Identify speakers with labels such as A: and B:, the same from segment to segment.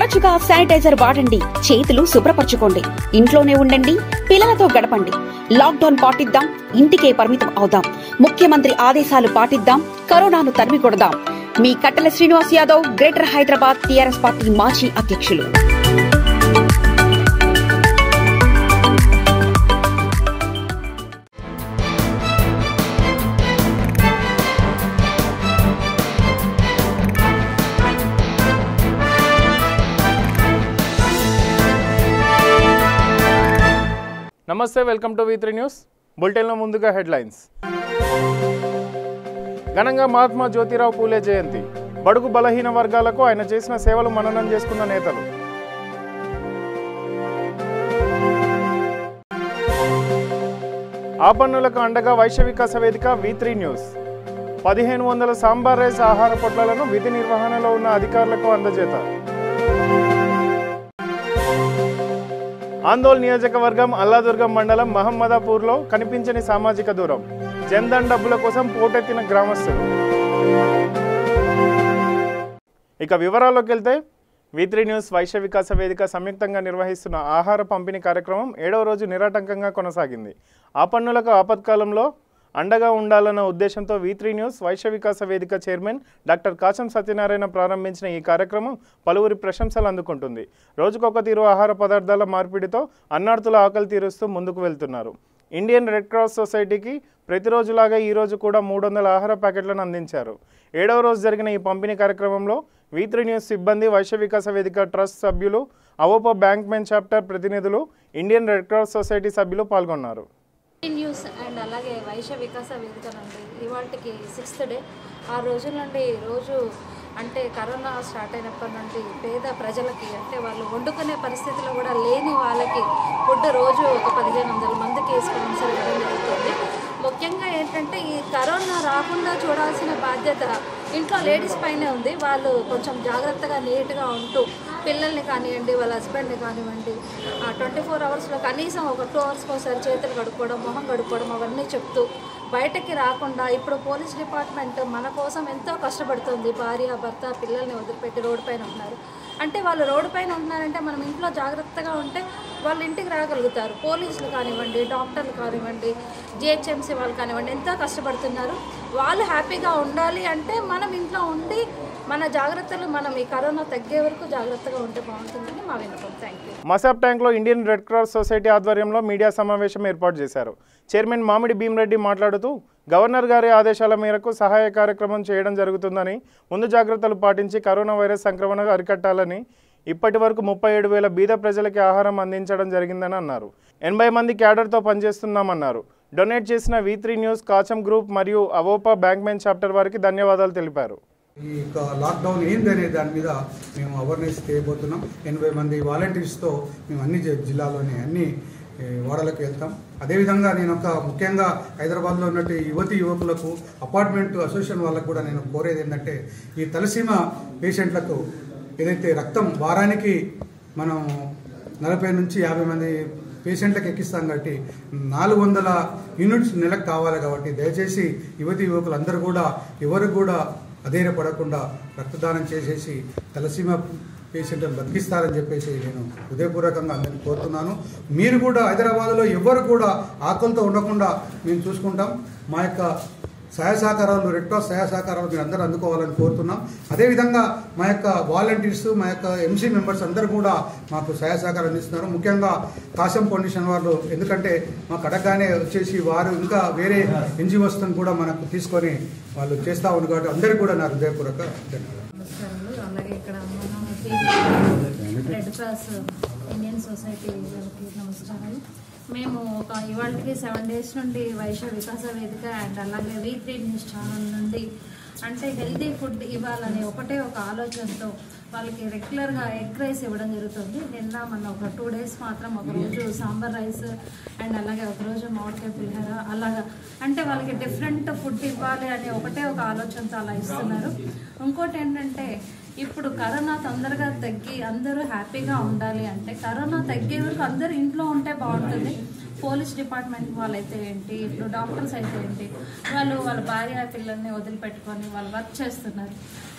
A: తరచుగా శానిటైజర్ వాడండి, చేతులు శుభ్రపరచుకోండి, ఇంట్లోనే ఉండండి, పిల్లలతో గడపండి. లాక్డౌన్ పాటిద్దాం, ఇంటికే పరిమితం అవుదాం. ముఖ్యమంత్రి ఆదేశాలు పాటిద్దాం, కరోనాను తరిమి కొడదాం. మీ కట్టెల Srinivas Yadav, greater Hyderabad TRS party మాజీ అధ్యక్షులు.
B: నమస్తే, వెల్కమ్ టు V3 న్యూస్. బులెటిన్లో ముందుగా హెడ్లైన్స్. ఘనంగా మహాత్మా జ్యోతిరావు పూలే జయంతి. బడుగు బలహీన వర్గాలకు ఆయన చేసిన సేవలు మననం చేసుకున్న నేతలు. ఆపన్నులకు అండగా వైశ్య వికాస వేదిక V3 న్యూస్. 1500 సాంబార్ రైస్ ఆహార పొట్లాలను విధి నిర్వహణలో ఉన్న అధికారులకు అందజేత. ఆందోళన నియోజకవర్గం అల్లాదుర్గం మండలం మహమ్మదాపూర్లో కనిపించని సామాజిక దూరం. జన్ధన్ డబ్బుల కోసం పోటెత్తిన గ్రామస్తులు. ఇక వివరాల్లోకి వెళ్తే, V3 న్యూస్ వైశ్య వికాస వేదిక సంయుక్తంగా నిర్వహిస్తున్న ఆహార పంపిణీ కార్యక్రమం 7వ రోజు నిరాటంకంగా కొనసాగింది. ఆపన్నులకు ఆపత్కాలంలో అండగా ఉండాలన్న ఉద్దేశంతో V3 న్యూస్ వైశ్య వికాస వేదిక చైర్మన్ డాక్టర్ కాచం సత్యనారాయణ ప్రారంభించిన ఈ కార్యక్రమం పలువురి ప్రశంసలు అందుకుంటుంది. రోజుకొక తీరు ఆహార పదార్థాల మార్పిడితో అన్నార్తుల ఆకలి తీరుస్తూ ముందుకు వెళ్తున్నారు. ఇండియన్ రెడ్ క్రాస్ సొసైటీకి ప్రతిరోజులాగా ఈరోజు కూడా 300 ఆహార ప్యాకెట్లను అందించారు. 7వ రోజు జరిగిన ఈ పంపిణీ కార్యక్రమంలో V3 న్యూస్ సిబ్బంది, వైశ్య వికాస వేదిక ట్రస్ట్ సభ్యులు, అవోపా బ్యాంక్మెన్ చాప్టర్ ప్రతినిధులు, ఇండియన్ రెడ్ క్రాస్ సొసైటీ సభ్యులు పాల్గొన్నారు.
C: న్యూస్ అండ్ అలాగే వైశ్య వికాస వేదిక నుండి ఇవాళకి 6th డే. ఆ రోజుల నుండి రోజు అంటే కరోనా స్టార్ట్ అయినప్పటి నుండి పేద ప్రజలకి, అంటే వాళ్ళు వండుకునే పరిస్థితిలో కూడా లేని వాళ్ళకి ఫుడ్ రోజు ఒక 1500 మందికి స్పాన్సర్ ఇవ్వడం జరుగుతుంది. ముఖ్యంగా ఏంటంటే ఈ కరోనా రాకుండా చూడాల్సిన బాధ్యత ఇంట్లో లేడీస్ పైనే ఉంది. వాళ్ళు కొంచెం జాగ్రత్తగా నీట్గా ఉంటూ పిల్లల్ని కానివ్వండి, వాళ్ళ హస్బెండ్ని కానివ్వండి, 24 అవర్స్లో కనీసం ఒక 2 అవర్స్కి ఒకసారి చేతులు కడుక్కోవడం, మొహం కడుక్కోవడం అవన్నీ చెప్తూ బయటకి రాకుండా. ఇప్పుడు పోలీస్ డిపార్ట్మెంట్ మన కోసం ఎంతో కష్టపడుతుంది. భార్య, భర్త, పిల్లల్ని వదిలిపెట్టి రోడ్డు పైన ఉన్నారు. అంటే వాళ్ళు రోడ్డు పైన ఉంటున్నారంటే మనం ఇంట్లో జాగ్రత్తగా ఉంటే వాళ్ళు ఇంటికి రాగలుగుతారు. పోలీసులు కానివ్వండి, డాక్టర్లు కానివ్వండి, GHMC వాళ్ళు కానివ్వండి ఎంతో కష్టపడుతున్నారు. వాళ్ళు హ్యాపీగా ఉండాలి అంటే మనం ఇంట్లో ఉండి మన జాగ్రత్తలు, మనం ఈ కరోనా తగ్గే వరకు జాగ్రత్తగా ఉంటే బాగుంటుందని మా విన్నపం. Thank you.
B: మసాబ్ ట్యాంక్లో ఇండియన్ రెడ్ క్రాస్ సొసైటీ ఆధ్వర్యంలో మీడియా సమావేశం ఏర్పాటు చేశారు. చైర్మన్ మామిడి భీమరెడ్డి మాట్లాడుతూ, గవర్నర్ గారి ఆదేశాల మేరకు సహాయ కార్యక్రమం చేయడం జరుగుతుందని, ముందు జాగ్రత్తలు పాటించి కరోనా వైరస్ సంక్రమణ అరికట్టాలని, ఇప్పటి వరకు 37,000 బీద ప్రజలకి ఆహారం అందించడం జరిగిందని అన్నారు. 80 మంది క్యాడర్తో పనిచేస్తున్నామన్నారు. డొనేట్ చేసిన V3 న్యూస్, కాచం గ్రూప్ మరియు అవోపా బ్యాంక్మెన్ చాప్టర్ వారికి ధన్యవాదాలు తెలిపారు.
D: ఈ లాక్డౌన్ ఏందనే దాని మీద మేము అవేర్నెస్ చేయబోతున్నాం. 80 మంది వాలంటీర్స్తో మేము అన్ని జిల్లాలోని అన్ని వాడలకు వెళ్తాం. అదేవిధంగా నేను ముఖ్యంగా హైదరాబాద్లో ఉన్నట్టు యువకులకు, అపార్ట్మెంట్ అసోసియేషన్ వాళ్ళకు కూడా నేను కోరేది ఏంటంటే, ఈ తలసీమా పేషెంట్లకు ఏదైతే రక్తం వారానికి మనం 40 నుంచి 50 మంది పేషెంట్లకు ఎక్కిస్తాం కాబట్టి 400 యూనిట్స్ నెలకు కావాలి. కాబట్టి దయచేసి యువకులు అందరూ కూడా ఎవరు కూడా అధైర్యపడకుండా రక్తదానం చేసేసి తలసీమా పేషెంట్లను బతికిస్తారని చెప్పేసి నేను హృదయపూర్వకంగా అందరినీ కోరుతున్నాను. మీరు కూడా హైదరాబాద్లో ఎవరు కూడా ఆకలితో ఉండకుండా మేము చూసుకుంటాం. మా యొక్క సహాయ సహకారాలు, రెడ్ క్రాస్ సహాయ సహకారాలు మీరు అందరూ అందుకోవాలని కోరుతున్నాం. అదేవిధంగా మా యొక్క వాలంటీర్స్, మా యొక్క MC మెంబర్స్ అందరూ కూడా మాకు సహాయ సహకారం అందిస్తున్నారు. ముఖ్యంగా కాసం ఫౌండేషన్ వాళ్ళు, ఎందుకంటే మాకు అడగగానే వచ్చేసి వారు ఇంకా వేరే NGOస్తో కూడా మనకు తీసుకొని వాళ్ళు చేస్తూ ఉన్నారు. కాబట్టి అందరికీ కూడా నా హృదయపూర్వక
C: నమస్కారాలు. అలాగే ఇక్కడ రెడ్ క్రాస్ ఇండియన్ సొసైటీ వాళ్ళకి నమస్కారాలు. మేము ఇవాళకి 7 days నుండి వైశ్య వికాస వేదిక అండ్ అలాగే V3 న్యూస్ ఛానల్ నుండి అంటే హెల్తీ ఫుడ్ ఇవ్వాలనే ఒకటే ఒక ఆలోచనతో వాళ్ళకి రెగ్యులర్గా ఎగ్ రైస్ ఇవ్వడం జరుగుతుంది. నిన్న మన ఒక 2 days మాత్రం ఒకరోజు సాంబార్ రైస్ అండ్ అలాగే ఒకరోజు మామిడికాయ పులిహోర, అలాగా అంటే వాళ్ళకి డిఫరెంట్ ఫుడ్ ఇవ్వాలి అనే ఒకటే ఒక ఆలోచనతో అలా ఇస్తున్నారు. ఇంకోటి ఏంటంటే, ఇప్పుడు కరోనా తొందరగా తగ్గి అందరూ హ్యాపీగా ఉండాలి అంటే కరోనా తగ్గే వరకు అందరూ ఇంట్లో ఉంటే బాగుంటుంది. పోలీస్ డిపార్ట్మెంట్ వాళ్ళైతే ఏంటి, ఇప్పుడు డాక్టర్స్ అయితే ఏంటి, వాళ్ళ భార్య పిల్లల్ని వదిలిపెట్టుకొని వాళ్ళు వర్క్ చేస్తున్నారు.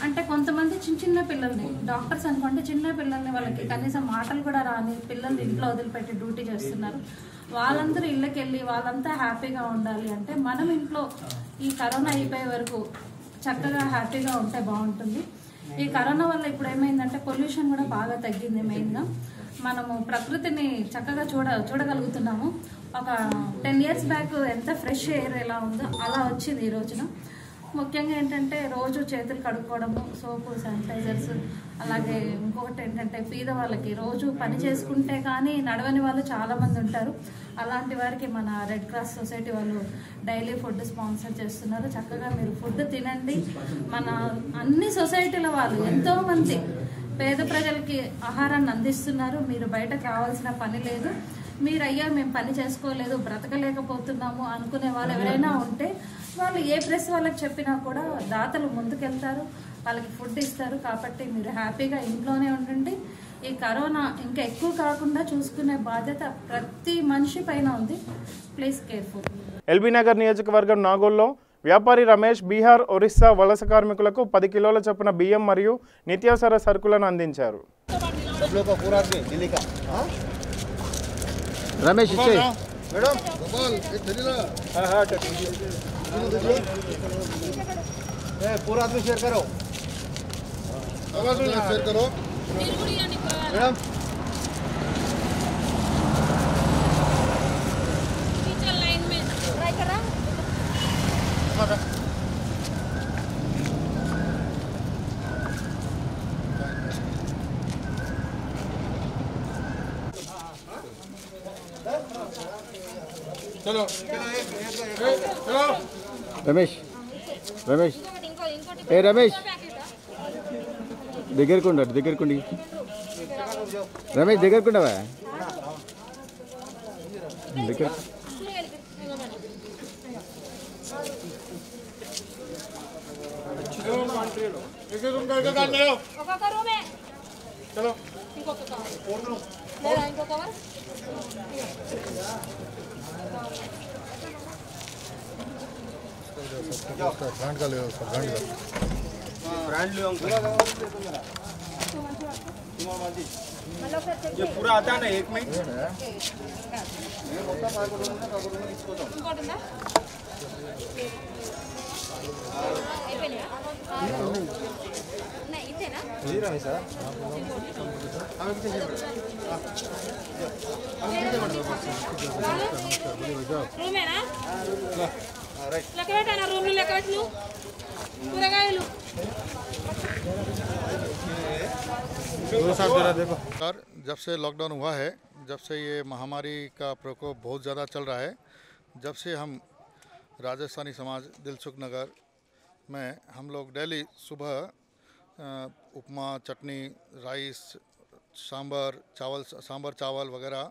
C: అంటే కొంతమంది చిన్న పిల్లల్ని, డాక్టర్స్ అనుకోండి, చిన్న పిల్లల్ని వాళ్ళకి కనీసం మాటలు కూడా రాని పిల్లల్ని ఇంట్లో వదిలిపెట్టి డ్యూటీ చేస్తున్నారు. వాళ్ళందరూ ఇళ్ళకి వెళ్ళి వాళ్ళంతా హ్యాపీగా ఉండాలి అంటే మనం ఇంట్లో ఈ కరోనా అయిపోయే వరకు చక్కగా హ్యాపీగా ఉంటే బాగుంటుంది. ఈ కరోనా వల్ల ఇప్పుడు ఏమైందంటే పొల్యూషన్ కూడా బాగా తగ్గింది. మెయిన్గా మనము ప్రకృతిని చక్కగా చూడగలుగుతున్నాము. ఒక 10 years బ్యాక్ ఎంత ఫ్రెష్ ఎయిర్ ఎలా ఉందో అలా వచ్చింది ఈ రోజున. ముఖ్యంగా ఏంటంటే రోజు చేతులు కడుక్కోవడము, సోపు, శానిటైజర్స్, అలాగే ఇంకొకటి ఏంటంటే పేద వాళ్ళకి రోజు పని చేసుకుంటే కానీ నడవని వాళ్ళు చాలామంది ఉంటారు. అలాంటి వారికి మన రెడ్ క్రాస్ సొసైటీ వాళ్ళు డైలీ ఫుడ్ స్పాన్సర్ చేస్తున్నారు. చక్కగా మీరు ఫుడ్ తినండి. మన అన్ని సొసైటీల వాళ్ళు ఎంతోమంది పేద ప్రజలకి ఆహారాన్ని అందిస్తున్నారు. మీరు బయటకు రావాల్సిన పని లేదు. మీరు అయ్యా మేము పని చేసుకోలేదు, బ్రతకలేకపోతున్నాము అనుకునే వాళ్ళు ఎవరైనా ఉంటే వాళ్ళు ఏ ప్రెస్ వాళ్ళకి చెప్పినా కూడా దాతలు ముందుకెళ్తారు, వాళ్ళకి ఫుడ్ ఇస్తారు. కాబట్టి మీరు హ్యాపీగా ఇంట్లోనే ఉండండి. ఈ కరోనా ఇంకా ఎక్కువ కాకుండా చూసుకునే బాధ్యత ప్రతి మనిషి పైన ఉంది. Please careful.
B: ఎల్బీ నగర్ నియోజకవర్గం నాగోల్లో వ్యాపారి రమేష్ బీహార్, ఒరిస్సా వలస కార్మికులకు 10 కిలోల చొప్పున బియ్యం మరియు నిత్యావసర సరుకులను అందించారు.
E: रमेश इसे
F: मैडम गोपाल एक थैली ला हां ए पूरा आदमी शेयर करो आवाज में शेयर करो मैडम टीचर लाइन में ट्राई कर रहा हां चलो चलो
E: रमेश रमेश ए रमेश దగ్గరకుండి రమేష్ దగ్గరకుండవా దగ్గర
F: चलो ब्रांड का ले लो सर ब्रांड ले ये पूरा आता है ना एक में जब से लॉकडाउन हुआ है, जब से ये महामारी का प्रकोप बहुत ज़्यादा चल रहा है, जब से हम राजस्थानी समाज दिलसुख नगर में हम लोग डेली सुबह उपमा, चटनी, राइस, सांभर चावल वगैरह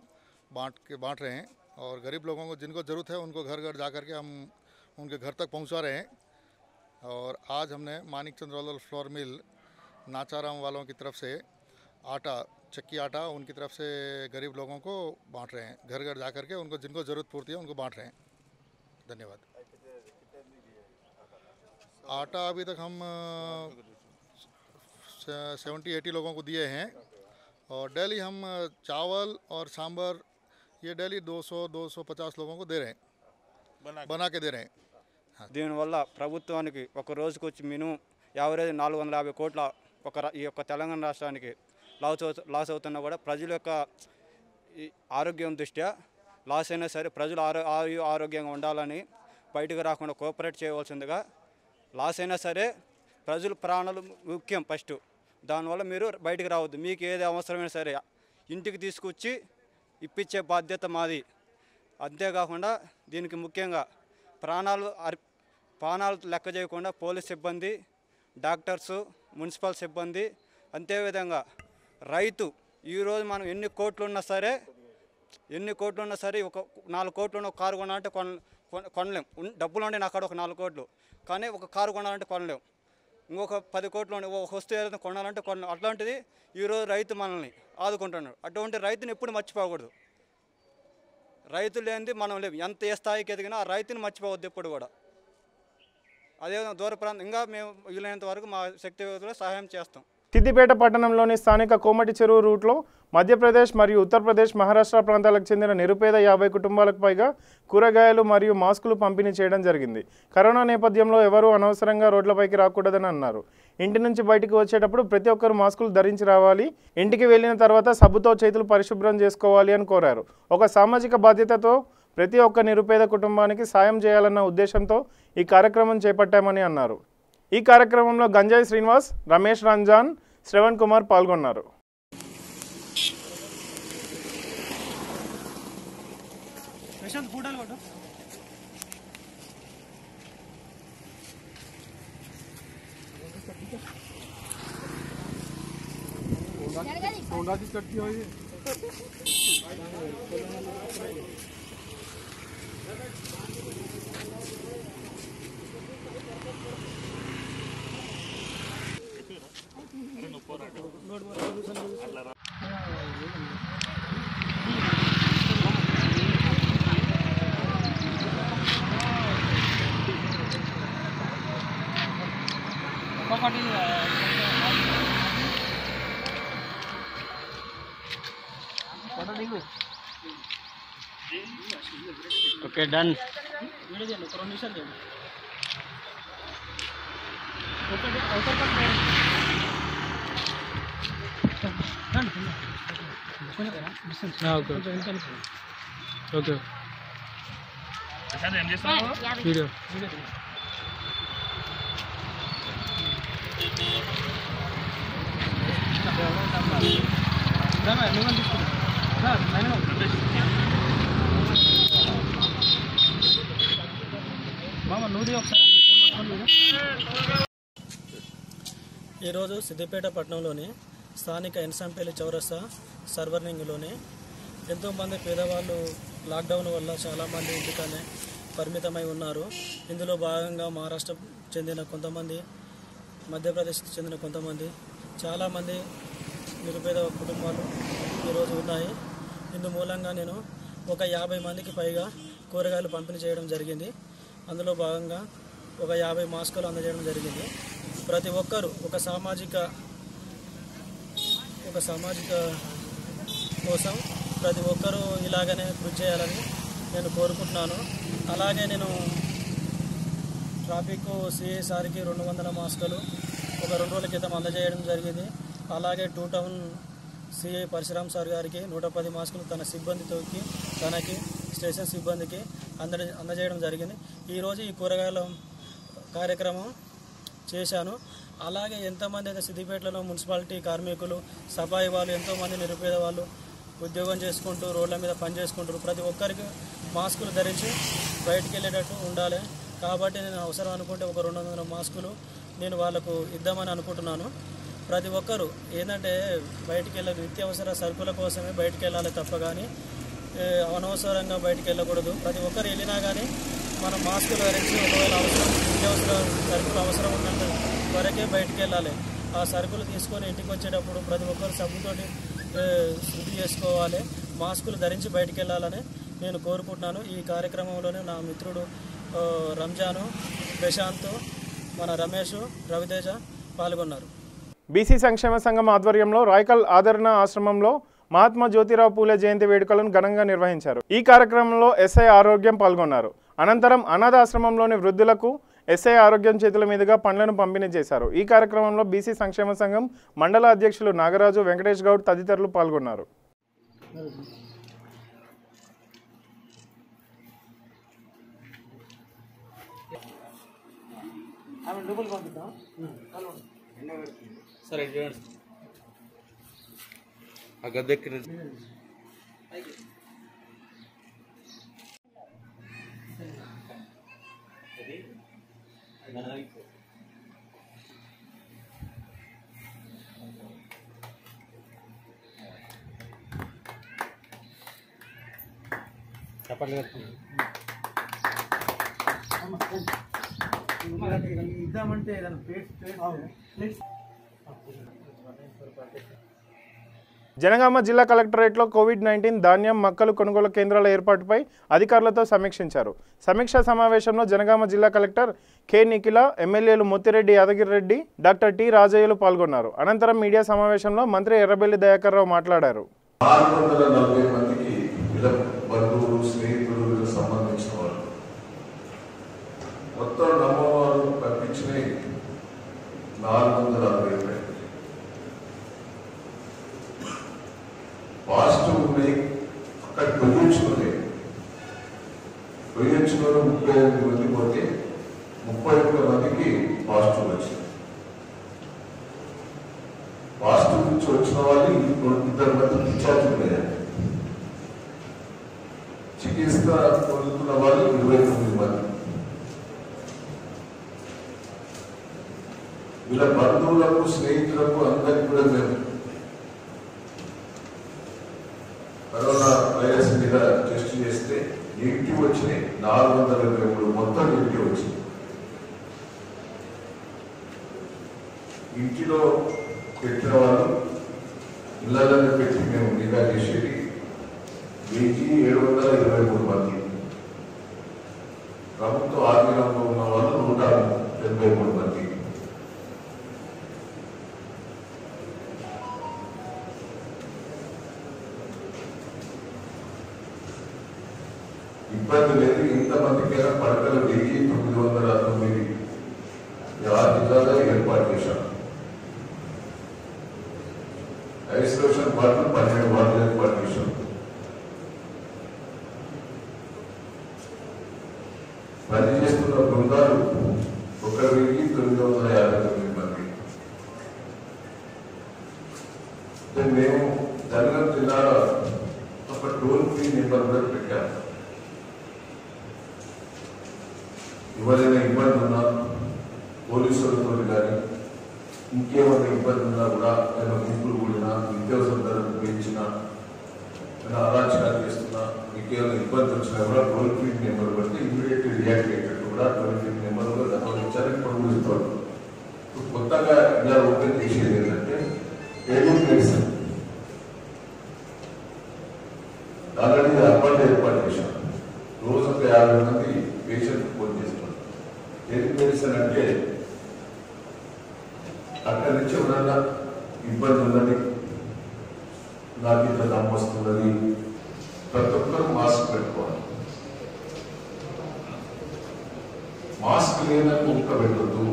F: बांट रहे हैं और गरीब लोगों को जिनको ज़रूरत है उनको घर घर जा कर के हम उनके घर तक पहुंचा रहे हैं। और आज हमने मानिक चंद्रलाल फ्लोर मिल नाचाराम वालों की तरफ से आटा, चक्की आटा उनकी तरफ से गरीब लोगों को बांट रहे हैं, घर घर जा कर के उनको जिनको ज़रूरत पड़ती है उनको बांट रहे हैं। धन्यवाद। आटा अभी तक हम 70-80 लोगों को दिए हैं और डेली हम चावल और सांभर ये डेली 200-250 लोगों को दे रहे हैं, बना के दे रहे हैं।
G: దీనివల్ల ప్రభుత్వానికి ఒక రోజుకు వచ్చి మినిమం యావరేజ్ 450 కోట్ల ఈ యొక్క తెలంగాణ రాష్ట్రానికి లాస్ అవుతున్నా కూడా ప్రజల యొక్క ఆరోగ్యం దృష్ట్యా లాస్ అయినా సరే ప్రజలు ఆరోగ్యంగా ఉండాలని బయటకు రాకుండా కోఆపరేట్ చేయవలసిందిగా, లాస్ అయినా సరే ప్రజల ప్రాణాలు ముఖ్యం ఫస్ట్. దానివల్ల మీరు బయటకు రావద్దు. మీకు ఏది అవసరమైనా సరే ఇంటికి తీసుకొచ్చి ఇప్పించే బాధ్యత మాది. అంతేకాకుండా దీనికి ముఖ్యంగా ప్రాణాలు లెక్క చేయకుండా పోలీస్ సిబ్బంది, డాక్టర్సు, మున్సిపల్ సిబ్బంది, అంతేవిధంగా రైతు ఈరోజు మనం ఎన్ని కోట్లు ఉన్నా సరే ఒక 4 కోట్లు ఉన్న ఒక కారు కొనాలంటే కొనలేం. డబ్బులు ఉండే నాకు ఒక 4 కోట్లు, కానీ ఒక కారు కొనాలంటే కొనలేం. ఇంకొక 10 కోట్లు ఉండే ఒక వస్తువు ఏదైనా కొనాలంటే కొనలేం. అట్లాంటిది ఈరోజు రైతు మనల్ని ఆదుకుంటున్నాడు. అటువంటి రైతుని ఎప్పుడు మర్చిపోకూడదు. రైతు లేనిది మనం లేవు. ఎంత ఏ స్థాయికి ఎదిగినా ఆ రైతుని మర్చిపోవద్దు ఎప్పుడు కూడా. అదేవిధంగా దూర ప్రాంతం ఇంకా మేము వీలైనంత వరకు మా శక్తిలో సహాయం చేస్తాం.
B: సిద్దిపేట పట్టణంలోని స్థానిక కోమటి చెరువు రూట్లో మధ్యప్రదేశ్ మరియు ఉత్తరప్రదేశ్, మహారాష్ట్ర ప్రాంతాలకు చెందిన నిరుపేద 50 కుటుంబాలకు పైగా కూరగాయలు మరియు మాస్కులు పంపిణీ చేయడం జరిగింది. కరోనా నేపథ్యంలో ఎవరూ అనవసరంగా రోడ్లపైకి రాకూడదని అన్నారు. ఇంటి నుంచి బయటికి వచ్చేటప్పుడు ప్రతి ఒక్కరూ మాస్కులు ధరించి రావాలి. ఇంటికి వెళ్ళిన తర్వాత సబ్బుతో చేతులు పరిశుభ్రం చేసుకోవాలి అని కోరారు. ఒక సామాజిక బాధ్యతతో ప్రతి ఒక్క నిరుపేద కుటుంబానికి సాయం చేయాలన్న ఉద్దేశంతో ఈ కార్యక్రమం చేపట్టామని అన్నారు. ఈ కార్యక్రమంలో గంజాయి శ్రీనివాస్, రమేష్ రంజాన్, శ్రవణ్ కుమార్ పాల్గొన్నారు.
H: Okay done. ఓకే వీడియో
I: ఈరోజు సిద్దిపేట పట్టణంలోని స్థానిక ఎన్సంపల్లి చౌరస్తా సర్వర్నింగ్లోని ఎంతోమంది పేదవాళ్ళు లాక్డౌన్ వల్ల చాలామంది ఇంటికనే పరిమితమై ఉన్నారు. ఇందులో భాగంగా మహారాష్ట్ర చెందిన కొంతమంది, మధ్యప్రదేశ్కి చెందిన కొంతమంది, చాలామంది నిరుపేద కుటుంబాలు ఈరోజు ఉన్నాయి. ఇందు మూలంగా నేను ఒక 50 మందికి పైగా కూరగాయలు పంపిణీ చేయడం జరిగింది. అందులో భాగంగా ఒక 50 మాస్కులు అందజేయడం జరిగింది. ప్రతి ఒక్కరూ ఒక సామాజిక కోసం ప్రతి ఒక్కరూ ఇలాగనే కృషి చేయాలని నేను కోరుకుంటున్నాను. అలాగే నేను ట్రాఫిక్ సిఐ సార్కి 200 మాస్కులు ఒక 2 రోజుల క్రితం అందజేయడం జరిగింది. అలాగే 2 టౌన్ సిఐ పరశురామ్ సార్ గారికి 110 మాస్కులు తన సిబ్బందితో తనకి స్టేషన్ సిబ్బందికి అందజేయడం జరిగింది. ఈరోజు ఈ కూరగాయల కార్యక్రమం చేశాను. అలాగే ఎంతమంది అయితే సిద్దిపేటలో మున్సిపాలిటీ కార్మికులు, సఫాయి వాళ్ళు, ఎంతోమంది నిరుపేద వాళ్ళు ఉద్యోగం చేసుకుంటూ రోడ్ల మీద పని చేసుకుంటారు. ప్రతి ఒక్కరికి మాస్కులు ధరించి బయటికి వెళ్ళేటట్టు ఉండాలి. కాబట్టి నేను అవసరం అనుకుంటే ఒక 200 మాస్కులు నేను వాళ్ళకు ఇద్దామని అనుకుంటున్నాను. ప్రతి ఒక్కరూ ఏంటంటే బయటికి వెళ్ళి నిత్యావసర సరుకుల కోసమే బయటికి వెళ్ళాలి తప్ప కానీ అనవసరంగా బయటికి వెళ్ళకూడదు. ప్రతి ఒక్కరు వెళ్ళినా కానీ మనం మాస్కులు ధరించి ఒకవేళ నిత్యావసర సరుకులు అవసరం ఉన్నంత వరకే బయటికి వెళ్ళాలి. ఆ సరుకులు తీసుకొని ఇంటికి వచ్చేటప్పుడు ప్రతి ఒక్కరు సబ్బుతోటి శుద్ధి చేసుకోవాలి. మాస్కులు ధరించి బయటికి వెళ్ళాలని నేను కోరుకుంటున్నాను. ఈ కార్యక్రమంలోనే నా మిత్రుడు రంజాను, ప్రశాంత్, మన రమేష్, రవితేజ పాల్గొన్నారు.
B: బీసీ సంక్షేమ సంఘం ఆధ్వర్యంలో రాయకల్ ఆదరణ ఆశ్రమంలో మహాత్మా జ్యోతిరావు పూలే జయంతి వేడుకలను ఘనంగా నిర్వహించారు. ఈ కార్యక్రమంలో ఎస్ఐ ఆరోగ్యం పాల్గొన్నారు. అనంతరం అనాథాశ్రమంలోని వృద్ధులకు ఎస్ఐ ఆరోగ్యం చేతుల మీదుగా పండ్లను పంపిణీ చేశారు. ఈ కార్యక్రమంలో బీసీ సంక్షేమ సంఘం మండల అధ్యక్షులు నాగరాజు, వెంకటేష్ గౌడ్ తదితరులు పాల్గొన్నారు.
I: ఇద్దామంటే
B: జనగామ జిల్లా కలెక్టరేట్లో కోవిడ్-19 ధాన్యం మక్కలు కొనుగోలు కేంద్రాల ఏర్పాటుపై అధికారులతో సమీక్షించారు. సమీక్షా సమావేశంలో జనగామ జిల్లా కలెక్టర్ కె నిఖిల, ఎమ్మెల్యేలు ముత్తిరెడ్డి యాదగిరిరెడ్డి, డాక్టర్ టి రాజయ్యలు పాల్గొన్నారు. అనంతరం మీడియా సమావేశంలో మంత్రి ఎర్రబెల్లి దయాకర్ రావు మాట్లాడారు.
J: 440 మందికి ఇలా బంధువులు స్నేహితులు సంబంధించిన వాళ్ళు మొత్తం నమ్మవారు పంపించినవి 460 పాజిటివ్ ఉన్నాయి. అక్కడ పొయ్యించుకుని 35 మంది పోతే 31 మందికి పాజిటివ్ వచ్చింది. పాజిటివ్ నుంచి వచ్చిన వాళ్ళు 2 మంది డిశ్చార్జ్ ఉన్నాయండి. చికిత్స పొందుతున్న వాళ్ళు 29 మంది. వీళ్ళ బంధువులకు స్నేహితులకు అందరికీ కూడా మేము కరోనా వైరస్ మీద టెస్ట్ చేస్తే నెగిటివ్ వచ్చినాయి. 423 మొత్తం నెగిటివ్ వచ్చింది. ఇంటిలో పెట్టిన వాళ్ళు ఇళ్లలోనే పెట్టి మేము నిఘా చేసేది 1723 మంది. ప్రభుత్వ ఆధీనంలో ఉన్న వాళ్ళు 183 మంది. ఇబ్బంది లేదు. ఇంతమందికైనా పడకలు 1909 ఆ జిల్లాలో ఏర్పాటు చేశాం. ఐసోలేషన్ వార్డులు 12 వార్డులు ఏర్పాటు చేశాం. పనిచేస్తున్న బృందాలు 1959 మంది. మేము జనగామ జిల్లాలో ఒక టోల్ ఫ్రీ నెంబర్ కూడా పెట్టాము. ఎవరైనా ఇబ్బంది ఉన్నా పోలీసులతో కానీ ఇంకేమైనా ఇబ్బంది ఉన్నా కూడా ఏమైనా గుంపులు కూడినా నిత్యావసర ధరలు పెంచినా ఏమైనా అరాచకాలు చేస్తున్నా మీకేమైనా ఇబ్బంది వచ్చినా కూడా టోల్ ఫ్రీ నెంబర్ పెడితే ఇమీడియట్ రియాక్ట్ అయ్యేటట్టు కూడా టోల్ ఫ్రీ నెంబర్ కూడా గమనించాలని పొందుతారు. కొత్తగా ఇలా ఓపెన్ చేసేది ఏంటంటే టెలిమెడిసిన్ ఆల్రెడీ అర్బన్ ఏర్పాటు చేశాం. రోజుకు 50 మంది పేషెంట్ ఫోన్ చేస్తున్నారు. టెలిమెడిసిన్ అంటే అక్కడి నుంచి ఎవరన్నా ఇబ్బంది ఉన్నది, నాకు ఇంత దమ్ము వస్తున్నది, ప్రతి ఒక్కరు మాస్క్ పెట్టుకోవాలి. మాస్క్ లేనట్టు ఒక్క పెట్టద్దు.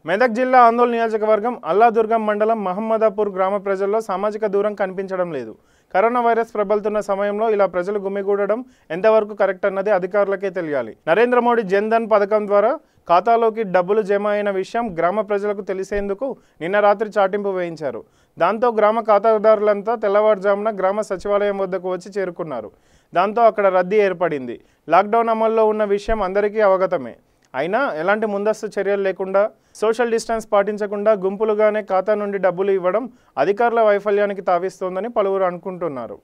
B: మెదక్ జిల్లా ఆందోళన నియోజకవర్గం అల్లాదుర్గం మండలం మహమ్మదాపూర్ గ్రామ ప్రజల్లో సామాజిక దూరం కనిపించడం లేదు. కరోనా వైరస్ ప్రబలుతున్న సమయంలో ఇలా ప్రజలు గుమిగూడడం ఎంతవరకు కరెక్ట్ అన్నది అధికారులకే తెలియాలి. నరేంద్ర మోడీ జన్ ధన్ పథకం ద్వారా ఖాతాలోకి డబ్బులు జమ అయిన విషయం గ్రామ ప్రజలకు తెలిసేందుకు నిన్న రాత్రి చాటింపు వేయించారు. దాంతో గ్రామ ఖాతాదారులంతా తెల్లవారుజామున గ్రామ సచివాలయం వద్దకు వచ్చి చేరుకున్నారు. దాంతో అక్కడ రద్దీ ఏర్పడింది. లాక్డౌన్ అమల్లో ఉన్న విషయం అందరికీ అవగతమే. అయినా ఎలాంటి ముందస్తు చర్యలు లేకుండా, సోషల్ డిస్టెన్స్ పాటించకుండా గుంపులుగానే ఖాతా నుండి డబ్బులు ఇవ్వడం అధికారుల వైఫల్యానికి తావిస్తోందని పలువురు అనుకుంటున్నారు.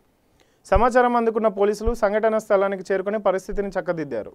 B: సమాచారం అందుకున్న పోలీసులు సంఘటన స్థలానికి చేరుకుని పరిస్థితిని చక్కదిద్దారు.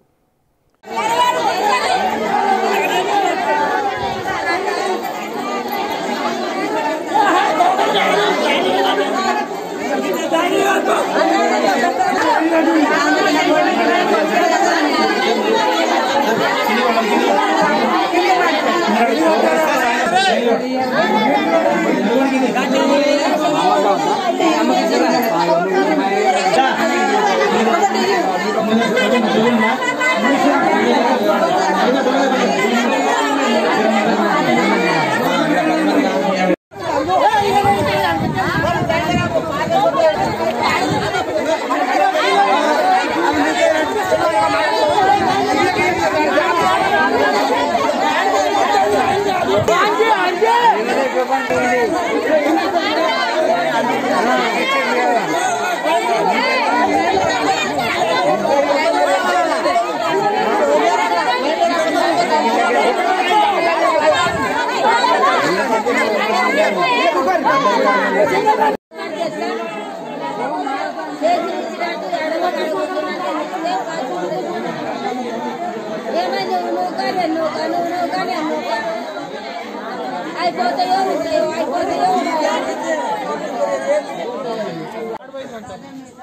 K: అయిపోతాయో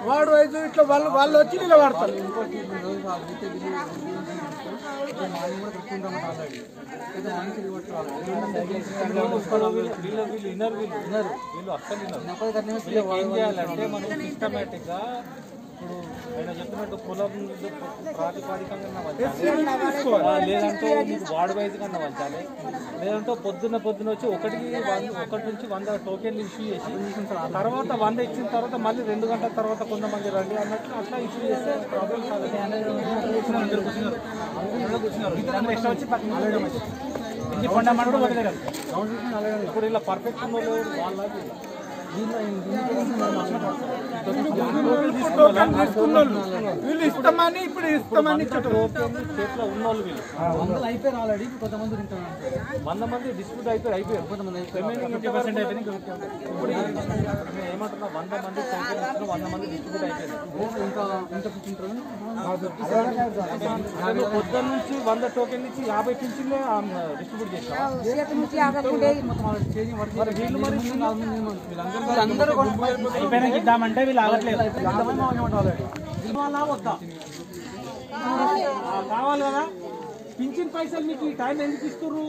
K: వార్డు వైజ్ ఇట్లా వాళ్ళు వచ్చి నిలబడతారు.
L: ఏం చేయాలంటే మనం సిస్టమేటిక్గా ఇప్పుడు ఆయన చెప్పినట్టు కులం ప్రాతిపాదికంగా వంచాలి, లేదంటే మీకు వార్డు వైజ్గా వంచాలి, లేదంటే పొద్దున్న వచ్చి ఒకటి నుంచి 100 టోకెన్లు ఇష్యూ చేసి తర్వాత 100 ఇచ్చిన తర్వాత మళ్ళీ 2 గంటల తర్వాత కొంతమంది రండి అన్నట్లు అట్లా ఇష్యూ చేస్తే ప్రాబ్లమ్ ఇప్పుడు ఇలా పర్ఫెక్ట్ వాళ్ళకి
K: వీళ్ళు ఇస్తామని ఇప్పుడు
L: చేతిలో ఉన్నోళ్ళు వీళ్ళు 100 అయిపోయారు ఆల్రెడీ. కొంతమంది 100 మంది డిస్ప్యూట్ అయిపోయారు, కొంతమంది 50% అయిపోయింది. ఇప్పుడు ఏమంటున్నా 100 మంది 100 మంది డిస్ట్రిబ్యూట్ అయిపోయారు. పొద్దున్న నుంచి 100 టోకెన్ నుంచి 50 పింఛన్లే డిస్ట్రిబ్యూట్ చేశారు. వీళ్ళందరూ అయిపోయినాక ఇద్దామంటే వీళ్ళు ఆగట్లేదు. కావాలి కదా పింఛన్ పైసలు మీకు ఈ టైం ఎందుకు ఇస్తున్నారు?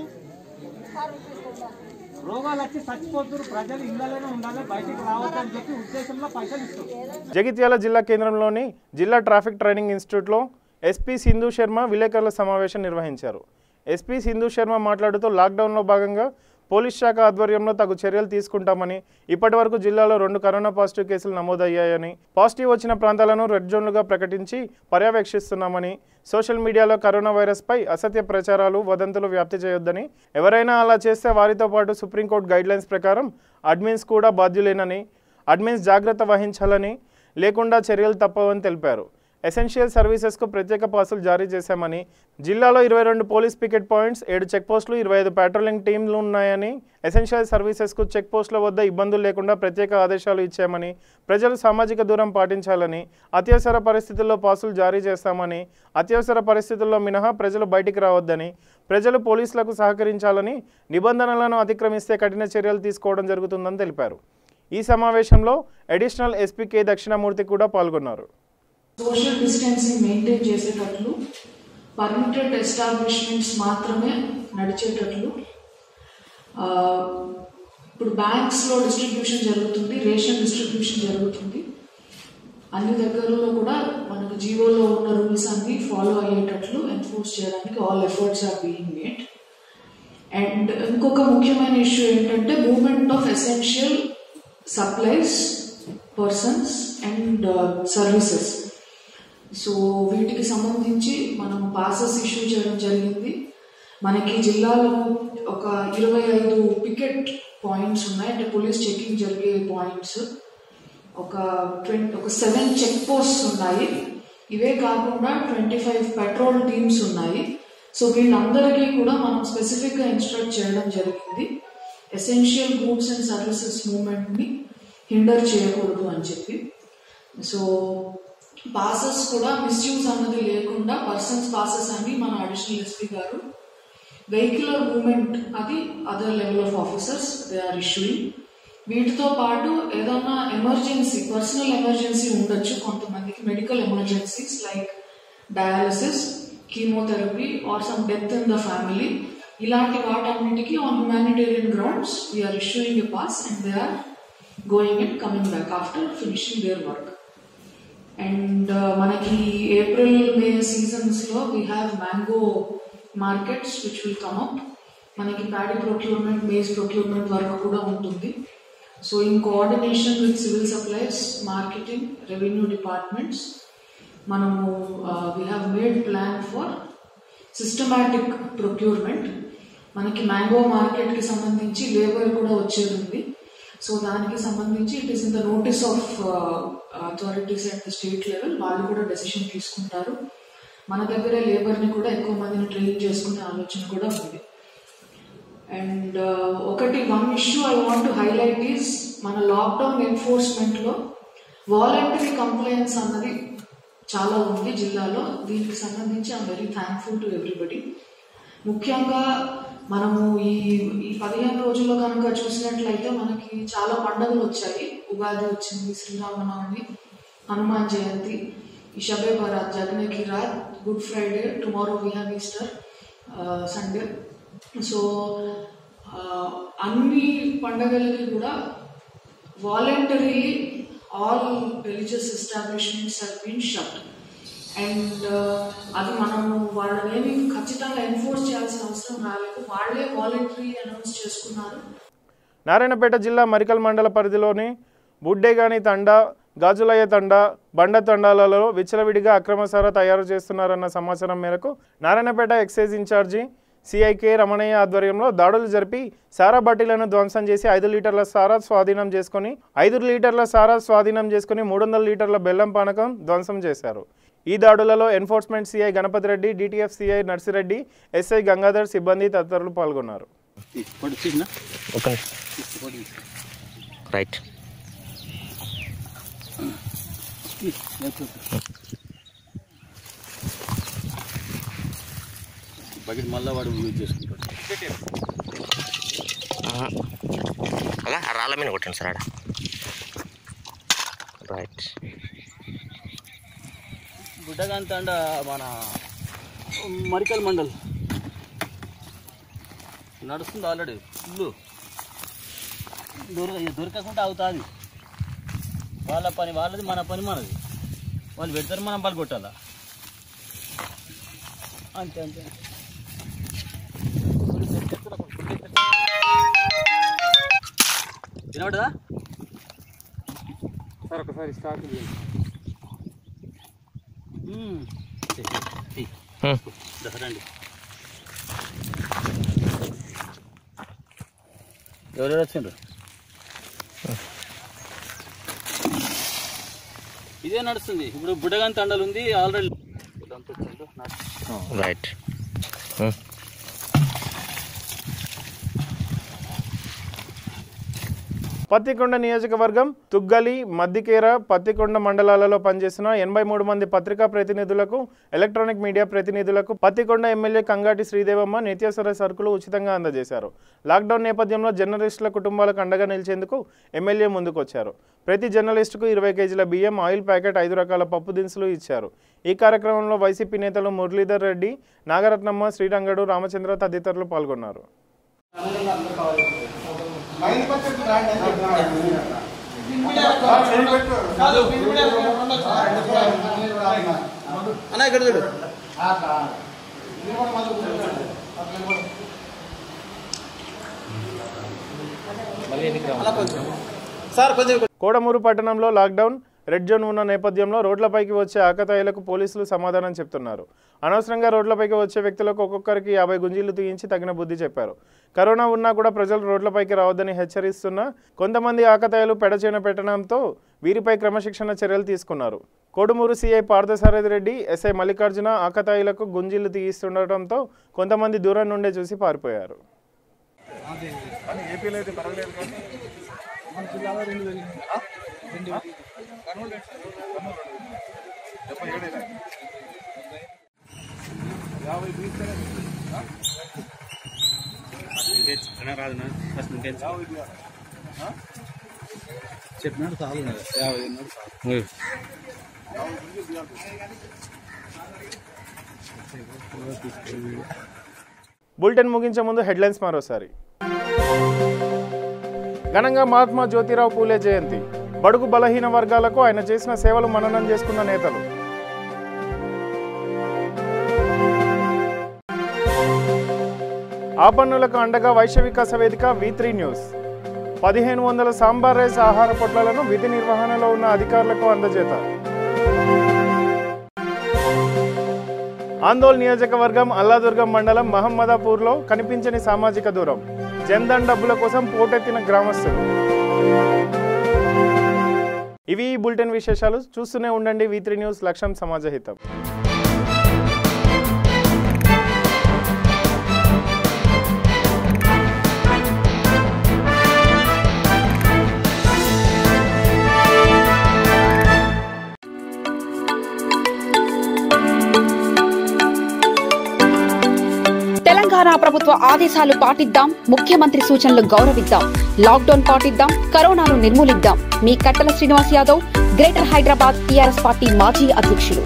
L: రోగాలు వచ్చి చచ్చిపోతున్నారు, ప్రజలు ఇళ్ళలోనే ఉండాలి, బయటికి రావద్దని చెప్పి ఉద్దేశంలో పైసలు ఇస్తారు.
B: జగిత్యాల జిల్లా కేంద్రంలోని జిల్లా ట్రాఫిక్ ట్రైనింగ్ ఇన్స్టిట్యూట్లో ఎస్పీ సింధు శర్మ విలేకరుల సమావేశం నిర్వహించారు. ఎస్పీ సింధు శర్మ మాట్లాడుతూ లాక్డౌన్లో భాగంగా పోలీస్ శాఖ ఆధ్వర్యంలో తగు చర్యలు తీసుకుంటామని, ఇప్పటివరకు జిల్లాలో 2 కరోనా పాజిటివ్ కేసులు నమోదయ్యాయని, పాజిటివ్ వచ్చిన ప్రాంతాలను రెడ్ జోన్లుగా ప్రకటించి పర్యవేక్షిస్తున్నామని, సోషల్ మీడియాలో కరోనా వైరస్పై అసత్య ప్రచారాలు వదంతులు వ్యాప్తి చేయొద్దని, ఎవరైనా అలా చేస్తే వారితో పాటు సుప్రీంకోర్టు గైడ్లైన్స్ ప్రకారం అడ్మిన్స్ కూడా బాధ్యులేనని, అడ్మిన్స్ జాగ్రత్త వహించాలని, లేకుండా చర్యలు తప్పవని తెలిపారు. ఎసెన్షియల్ సర్వీసెస్కు ప్రత్యేక పాసులు జారీ చేశామని, జిల్లాలో 22 పోలీస్ పికెట్ పాయింట్స్, 7 చెక్పోస్టులు, 25 పెట్రోలింగ్ టీంలు ఉన్నాయని, ఎసెన్షియల్ సర్వీసెస్కు చెక్పోస్టుల వద్ద ఇబ్బందులు లేకుండా ప్రత్యేక ఆదేశాలు ఇచ్చామని, ప్రజలు సామాజిక దూరం పాటించాలని, అత్యవసర పరిస్థితుల్లో పాసులు జారీ చేస్తామని, అత్యవసర పరిస్థితుల్లో మినహా ప్రజలు బయటికి రావద్దని, ప్రజలు పోలీసులకు సహకరించాలని, నిబంధనలను అతిక్రమిస్తే కఠిన చర్యలు తీసుకోవడం జరుగుతుందని తెలిపారు. ఈ సమావేశంలో అడిషనల్ ఎస్పీ కె దక్షిణామూర్తి కూడా పాల్గొన్నారు.
M: సోషల్ డిస్టెన్సింగ్ మెయింటైన్ చేసేటట్లు, పర్మిటెడ్ ఎస్టాబ్లిష్మెంట్స్ మాత్రమే నడిచేటట్లు, ఇప్పుడు బ్యాంక్స్లో డిస్ట్రిబ్యూషన్ జరుగుతుంది, రేషన్ డిస్ట్రిబ్యూషన్ జరుగుతుంది, అన్ని దగ్గరలో కూడా మనకు జీవోలో ఉన్న రూల్స్ అన్ని ఫాలో అయ్యేటట్లు ఎన్ఫోర్స్ చేయడానికి all efforts are being made. And ఇంకొక ముఖ్యమైన ఇష్యూ ఏంటంటే movement of essential supplies, persons and services. So వీటికి సంబంధించి మనం పాసెస్ ఇష్యూ చేయడం జరిగింది. మనకి జిల్లాలో ఒక 25 పికెట్ పాయింట్స్ ఉన్నాయి, అంటే పోలీస్ చెకింగ్ జరిగే పాయింట్స్. ఒక 7 చెక్ పోస్ట్స్ ఉన్నాయి. ఇవే కాకుండా 25 పెట్రోల్ టీమ్స్ ఉన్నాయి. సో వీళ్ళందరికీ కూడా మనం స్పెసిఫిక్గా ఇన్స్ట్రక్ట్ చేయడం జరిగింది, ఎసెన్షియల్ గూడ్స్ అండ్ సర్వీసెస్ మూవ్మెంట్ని హిండర్ చేయకూడదు అని చెప్పి. సో పాసెస్ కూడా మిస్యూజ్ అన్నది లేకుండా పర్సన్స్ పాసెస్ అని మన అడిషనల్ ఎస్పీ గారు, వెహికులర్ మూవ్మెంట్ అది other level of officers they are issuing. వీటితో పాటు ఏదైనా ఎమర్జెన్సీ, పర్సనల్ ఎమర్జెన్సీ ఉండొచ్చు కొంతమందికి, medical emergencies like dialysis, chemotherapy or some death in the family, ఇలాంటి వాటన్నిటికీ on humanitarian grounds we are issuing a pass and they are going and coming back after finishing their work. And మనకి April May సీజన్స్లో we have mango markets which will come up. మనకి paddy procurement, maize procurement work కూడా ఉంటుంది. So in coordination with civil supplies, marketing, revenue departments, మనము we have made plan for systematic procurement. మనకి mango మార్కెట్కి సంబంధించి labour కూడా వచ్చేది ఉంది. సో దానికి సంబంధించి it is in the notice of authorities at the state level, వాళ్ళు కూడా డెసిషన్ తీసుకుంటారు. మన దగ్గరే లేబర్ని కూడా ఎక్కువ మందిని ట్రైన్ చేసుకునే ఆలోచన కూడా ఉంది. And one issue I want to highlight is మన లాక్డౌన్ ఎన్ఫోర్స్మెంట్లో వాలంటరీ కంప్లైంట్స్ అన్నది చాలా ఉంది జిల్లాలో. దీనికి సంబంధించి I'm very thankful to everybody. ముఖ్యంగా మనము ఈ 15 రోజుల్లో కనుక చూసినట్లయితే మనకి చాలా పండుగలు వచ్చాయి. ఉగాది వచ్చింది, శ్రీరామనవమి, హనుమాన్ జయంతి, ఈ షబే బరాత్, జగనే కి రాత్, Good Friday, tomorrow we have Easter Sunday. So అన్ని పండుగలకి కూడా voluntary all religious establishments have been shut. And అది మనము వాళ్ళనేమి ఖచ్చితంగా ఎన్ఫోర్స్ చేయాల్సిన అవసరం రాలేదు, వాళ్ళే వాలంటరీ అనౌన్స్ చేసుకున్నారు.
B: నారాయణపేట జిల్లా మరికల్ మండల పరిధిలోని బుడ్డేగాని తండా, గాజులయ్య తండా, బండ తండాలలో విచ్చలవిడిగా అక్రమ సారా తయారు చేస్తున్నారన్న సమాచారం మేరకు నారాయణపేట ఎక్సైజ్ ఇన్ఛార్జి సిఐకే రమణయ్య ఆధ్వర్యంలో దాడులు జరిపి సారా బాటిళ్లను ధ్వంసం చేసి 5 లీటర్ల సారా స్వాధీనం చేసుకుని 300 లీటర్ల బెల్లం పానకం ధ్వంసం చేశారు. ఈ దాడులలో enforcement CI Ganapathi Reddy, DTF CI Narsireddy, SI Gangadhar సిబ్బంది తదితరులు పాల్గొన్నారు.
E: బకెట్ మళ్ళీ వాడు యూజ్ చేసుకుంటాడు.
N: అలా రాళ్ళ మీద కొట్టండి సార్ ఆడ. రైట్.
H: బుడ్డగాంత అండ మన మరికల్ మండల్ నడుస్తుంది ఆల్రెడీ. ఇల్లు దొరకకుండా అవుతుంది. వాళ్ళ పని వాళ్ళది, మన పని మనది. వాళ్ళు పెడతారు, మనం వాళ్ళు కొట్టాలా, అంతే అంతే. వినబడదా
L: సార్? ఒకసారి స్టార్ట్
H: రండి. ఎవరెవరు వచ్చిండ్రు? ఇదే నడుస్తుంది ఇప్పుడు. బుడ్డగాని తండలు ఉంది ఆల్రెడీ.
N: రైట్.
B: పత్తికొండ నియోజకవర్గం తుగ్గలి, మద్దికేర, పత్తికొండ మండలాలలో పనిచేసిన 83 మంది పత్రికా ప్రతినిధులకు, ఎలక్ట్రానిక్ మీడియా ప్రతినిధులకు పత్తికొండ ఎమ్మెల్యే కంగాటి శ్రీదేవమ్మ నిత్యావసర సరుకులు ఉచితంగా అందజేశారు. లాక్డౌన్ నేపథ్యంలో జర్నలిస్టుల కుటుంబాలకు అండగా నిలిచేందుకు ఎమ్మెల్యే ముందుకొచ్చారు. ప్రతి జర్నలిస్టుకు 20 కేజీల బియ్యం, ఆయిల్ ప్యాకెట్, 5 రకాల పప్పు దినుసులు ఇచ్చారు. ఈ కార్యక్రమంలో వైసీపీ నేతలు మురళీధర్ రెడ్డి, నాగరత్నమ్మ, శ్రీరంగడు, రామచంద్ర తదితరులు పాల్గొన్నారు. కోడమూరు పట్టణంలో లాక్డౌన్, రెడ్ జోన్ ఉన్న నేపథ్యంలో రోడ్లపైకి వచ్చే ఆకతాయిలకు పోలీసులు సమాధానం చెప్తున్నారు. అనవసరంగా రోడ్లపైకి వచ్చే వ్యక్తులకు ఒక్కొక్కరికి 50 గుంజీలు తీయించి తగిన బుద్ధి చెప్పారు. కరోనా ఉన్నా కూడా ప్రజలు రోడ్లపైకి రావద్దని హెచ్చరిస్తున్న కొంతమంది ఆకతాయిలు పెడచేన పెట్టడంతో వీరిపై క్రమశిక్షణ చర్యలు తీసుకున్నారు. కోడుమూరు సిఐ పార్థసారథి రెడ్డి, ఎస్ఐ మల్లికార్జున ఆకతాయిలకు గుంజీలు తీయిస్తుండటంతో కొంతమంది దూరం నుండే చూసి పారిపోయారు.
H: చెప్పినాడు చాలు.
B: బులెటిన్ ముగించే ముందు హెడ్లైన్స్ మరోసారి. ఘనంగా మహాత్మా జ్యోతిరావు పూలే జయంతి. బడుగు బలహీన వర్గాలకు ఆయన చేసిన సేవలు మననం చేసుకున్న నేతలు. ఆపన్నులకు అండగా వైశ్య వికాస వేదిక V3 న్యూస్. 1500 సాంబార్ రైస్ ఆహార పొట్లాలను విధి నిర్వహణలో ఉన్న అధికారులకు అందజేత. ఆందోళ్ నియోజకవర్గం అల్లాదుర్గం మండలం మహమ్మదాపూర్లో కనిపించని సామాజిక దూరం. జన్ధన్ డబ్బుల కోసం పోటెత్తిన గ్రామస్తులు. ఇవి ఈ బులెటిన్ విశేషాలు. చూస్తూనే ఉండండి V3 న్యూస్, లక్ష్యం సమాజహితం.
A: తెలంగాణ ప్రభుత్వ ఆదేశాలు పాటిద్దాం, ముఖ్యమంత్రి సూచనలు గౌరవిద్దాం, లాక్డౌన్ పాటిద్దాం, కరోనాను నిర్మూలిద్దాం. మీ కట్టల Srinivas Yadav, greater Hyderabad TRS party మాజీ అధ్యక్షులు.